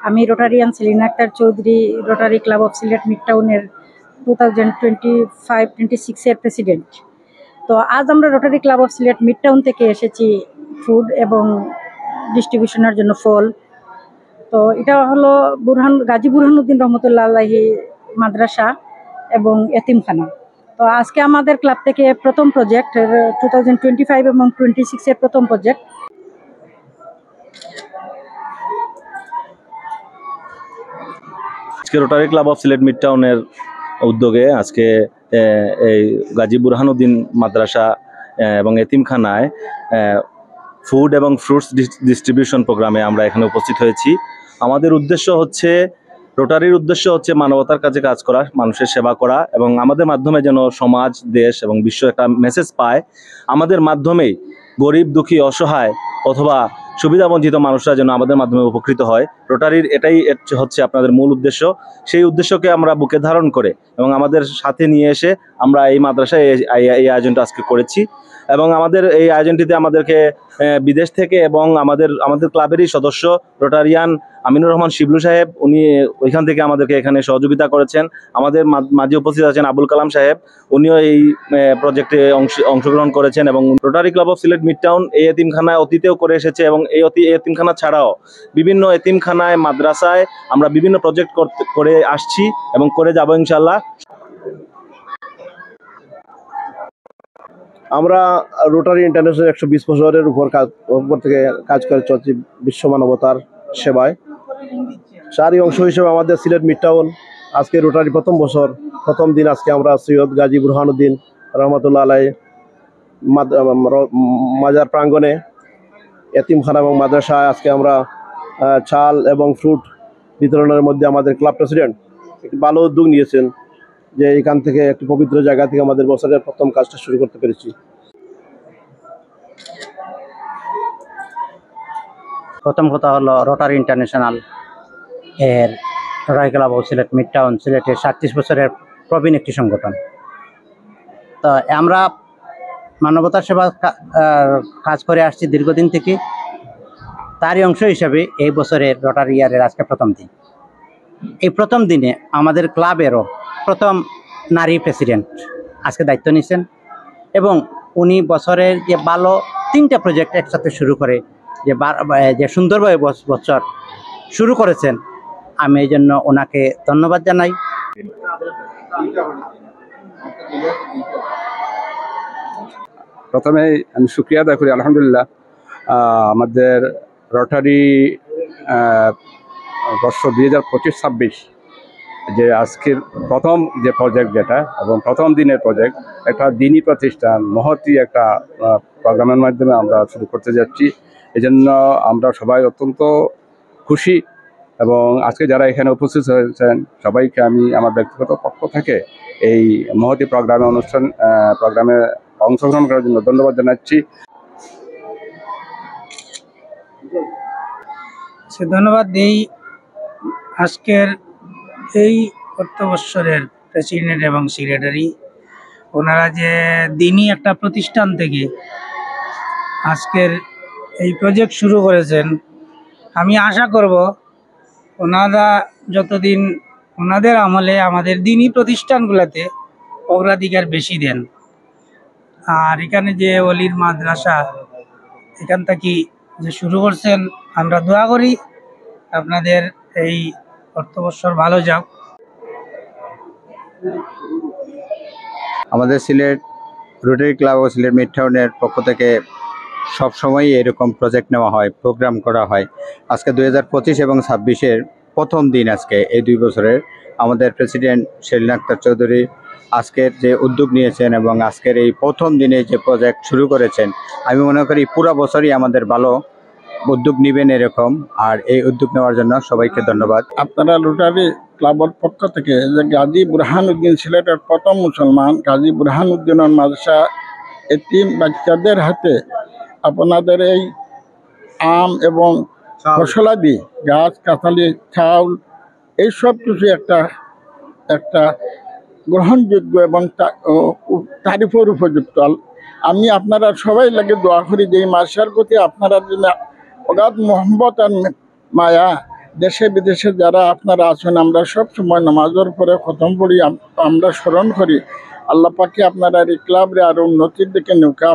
আমি Rotarian Selina Akter Chowdhury, Rotary club of Sylhet mid টাউনের 2025-26 president. তো আজ আমরা Rotary club of Sylhet mid town থেকে এসেছি ফুড এবং ডিস্ট্রিবিউশনের জন্য ফল। তো এটা হলো গাজী বুরহানুদ্দিন রহমতুল্লাহ আলাইহি মাদ্রাসা এবং এতিমখানা। তো আজকে আমাদের ক্লাব থেকে প্রথম প্রজেক্ট 2025 এবং 26 প্রথম প্রজেক্ট। আজকে rotary club of Sylhet mid টাউনের উদ্যোগে আজকে এই গাজী বুরহানুদ্দিন মাদ্রাসা এবং এতিমখানায় ফুড এবং ফ্রুটস ডিস্ট্রিবিউশন প্রোগ্রামে আমরা এখানে উপস্থিত হয়েছি। আমাদের উদ্দেশ্য হচ্ছে, রোটারির উদ্দেশ্য হচ্ছে মানবতার কাছে কাজ করা, মানুষের সেবা করা, এবং আমাদের মাধ্যমে যেন সমাজ, দেশ এবং বিশ্ব একটা মেসেজ পায়। আমাদের মাধ্যমেই গরিব, দুঃখী, অসহায় অথবা সুবিধাবঞ্চিত মানুষরা যেন আমাদের মাধ্যমে উপকৃত হয়। রোটারির এটাই হচ্ছে আপনাদের মূল উদ্দেশ্য। সেই উদ্দেশ্যকে আমরা বুকে ধারণ করে এবং আমাদের সাথে নিয়ে এসে আমরা এই মাদ্রাসায় এই আয়োজনটা আজকে করেছি। এবং আমাদের এই আয়োজনটিতে আমাদেরকে বিদেশ থেকে এবং আমাদের ক্লাবেরই সদস্য রোটারিয়ান আমিনুর রহমান শিবলু সাহেব, উনি ওইখান থেকে আমাদেরকে এখানে সহযোগিতা করেছেন। আমাদের মাঝে উপস্থিত আছেন আবুল কালাম সাহেব, উনিও এই প্রজেক্টে অংশগ্রহণ করেছেন। এবং rotary club of Sylhet mid town এই এতিমখানায় অতীতেও করে এসেছে এবং এই এতিমখানা ছাড়াও বিভিন্ন এতিমখানায়, মাদ্রাসায় আমরা বিভিন্ন প্রজেক্ট করে আসছি এবং করে যাব ইনশাল্লাহ। আমরা রোটারি ইন্টারন্যাশনাল 120 বছরের উপর থেকে কাজ করে চলছি বিশ্ব মানবতার সেবায়। তারই অংশ হিসেবে আমাদের সিলেট মিড টাউন আজকে রোটারি প্রথম দিন আজকে আমরা সৈয়দ গাজী বুরহানুদ্দিন রহমতুল্লাহ আলাই মাজার প্রাঙ্গণে এতিমখানা এবং মাদ্রাসায় আজকে আমরা চাল এবং ফ্রুট বিতরণের মধ্যে আমাদের ক্লাব প্রেসিডেন্ট একটি ভালো উদ্যোগ নিয়েছেন যে এখান থেকে একটি পবিত্র জায়গা থেকে আমাদের বছরের প্রথম কাজটা শুরু করতে পেরেছি। প্রথম কথা হলো রোটারি ইন্টারন্যাশনাল এর rotary club of Sylhet mid town সিলেটের 37 বছরের প্রবীণ একটি সংগঠন। তো আমরা মানবতার সেবা কাজ করে আসছি দীর্ঘদিন থেকে। তারই অংশ হিসাবে এই বছরের রোটারি ইয়ারের আজকে প্রথম দিন। এই প্রথম দিনে আমাদের ক্লাবেরও প্রথম নারী প্রেসিডেন্ট আজকে দায়িত্ব নিয়েছেন এবং উনি বছরের যে ভালো 3টা প্রজেক্ট একসাথে শুরু করে যে সুন্দরভাবে বছর শুরু করেছেন, আমি এই জন্য ওনাকে ধন্যবাদ জানাই। প্রথমে আমি শুকরিয়া আদায় করি আলহামদুলিল্লাহ আমাদের রোটারি বর্ষ 2025-26 যে আজকের প্রথম যে প্রজেক্ট যেটা এবং প্রথম দিনের প্রজেক্ট, একটা দিনী প্রতিষ্ঠান মহতী একটা প্রোগ্রামের মাধ্যমে আমরা শুরু করতে যাচ্ছি। এই জন্য আমরা সবাই অত্যন্ত খুশি এবং আজকে যারা এখানে উপস্থিত হয়েছেন সবাইকে আমি আমার ব্যক্তিগত পক্ষ থেকে এই মহতী প্রোগ্রামে অংশগ্রহণ করার জন্য ধন্যবাদ জানাচ্ছি। ধন্যবাদ দিই আজকের এই অর্থবৎসরের প্রেসিডেন্ট এবং সেক্রেটারি, ওনারা যে দিনই একটা প্রতিষ্ঠান থেকে আজকের এই প্রজেক্ট শুরু করেছেন। আমি আশা করব ওনারা যতদিন ওনাদের আমলে আমাদের দিনই প্রতিষ্ঠানগুলোতে অগ্রাধিকার বেশি দেন। আর এখানে যে অলির মাদ্রাসা এখান থেকে যে শুরু করছেন, আমরা দোয়া করি আপনাদের এই অর্থবৎসর ভালো যাক। আমাদের সিলেট রোটারি ক্লাব ও সিলেট মিড টাউনের পক্ষ থেকে সবসময়ই এরকম প্রজেক্ট নেওয়া হয়, প্রোগ্রাম করা হয়। আজকে 2025 এবং 26-এর প্রথম দিন আজকে এই 2 বছরের আমাদের প্রেসিডেন্ট সেলিনা আক্তার চৌধুরী আজকের যে উদ্যোগ নিয়েছেন এবং আজকের এই প্রথম দিনে যে প্রজেক্ট শুরু করেছেন, আমি মনে করি পুরো বছরই আমাদের ভালো উদ্যোগ নেবেন এরকম। আর এই উদ্যোগ নেওয়ার জন্য সবাইকে ধন্যবাদ। আপনারা রোটারি ক্লাবের পক্ষ থেকে যে গাজী বুরহানুদ্দিন সিলেটের প্রথম মুসলমান গাজী বুরহানুদ্দিনের মাদ্রাসা এতিম বাচ্চাদের হাতে আপনাদের এই আম এবং ফসলাদি গাছ কাঁঠালি চাউল এই সব কিছু একটা গ্রহণযোগ্য এবং তারিফের উপযুক্ত আমি আপনারা সবাই লাগে দোয়া করি যে এই মাসার প্রতি আপনারা জন্য অগাধ মোহাম্মত আর মায়া, দেশে বিদেশে যারা আপনারা আছেন, আমরা সব সময় নামাজের পরে খতম পড়ি, আমরা স্মরণ করি। আল্লাহ পাকে আপনারা এই ক্লাবরে আরো উন্নতির দিকে নৌকা